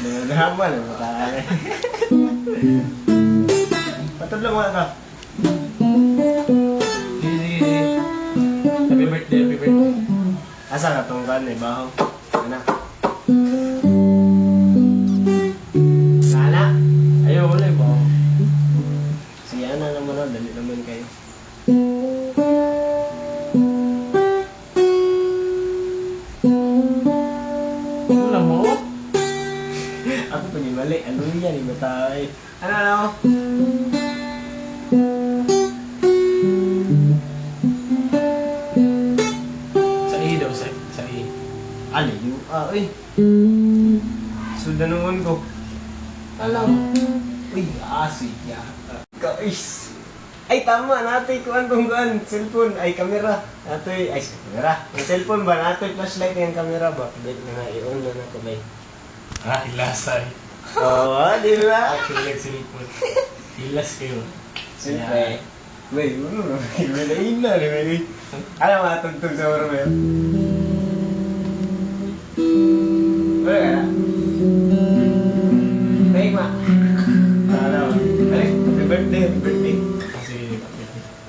Drama na ba tayo? Patulong mo na. Sige. Happy birthday, happy birthday. Asa ka tong kan eh, baho? Anak. Sana? Ayaw wala eh, baho. Si Ana naman na, dali naman kayo. Wala mo? Ako pa ni mali, ano yan eh, batay. Ano? Sa I daw, sa I. Aliyo, uy. Sudanuan ko. Alam. Uy, asik ya. Guys. Ay, tama. Natoy kuan kung kuan. Cellphone. Ay, kamera. Natoy, ay, kamera. Ang cellphone ba? Natoy flashlight yung kamera ba? Bet na nga, i-on na na ko ba? Ah, ilasay. Oo, di ba? Actually, nagsilipon. Ilas kayo. Siyempre. Wait, malain na. Alam mo, tugtog sa oras mo yun? Wala ka na? Thank ma. Alam mo. Ay, happy birthday, happy birthday. Kasi,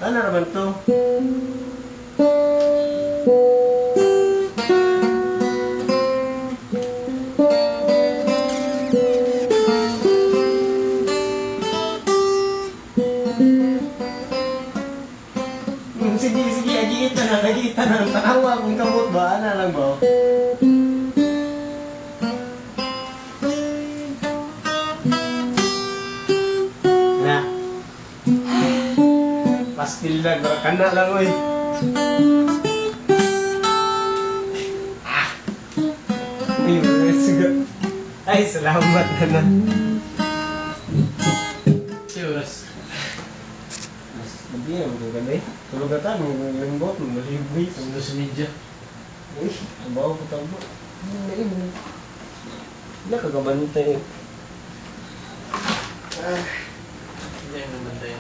Ano naman to? Sige, agita na. Tanawa kung kamot ba? Ano lang ba? Na. Pastil lang, kana lang, oy. Ay, salamat na. serious. Hindi na, maganda eh. Tulog na tayo, maglambot, malibay. Ang sa media. Uy, ang bawa ko tabo. Hindi kagabantay eh. Hindi, naman tayo.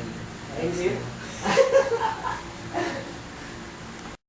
Ayun siya.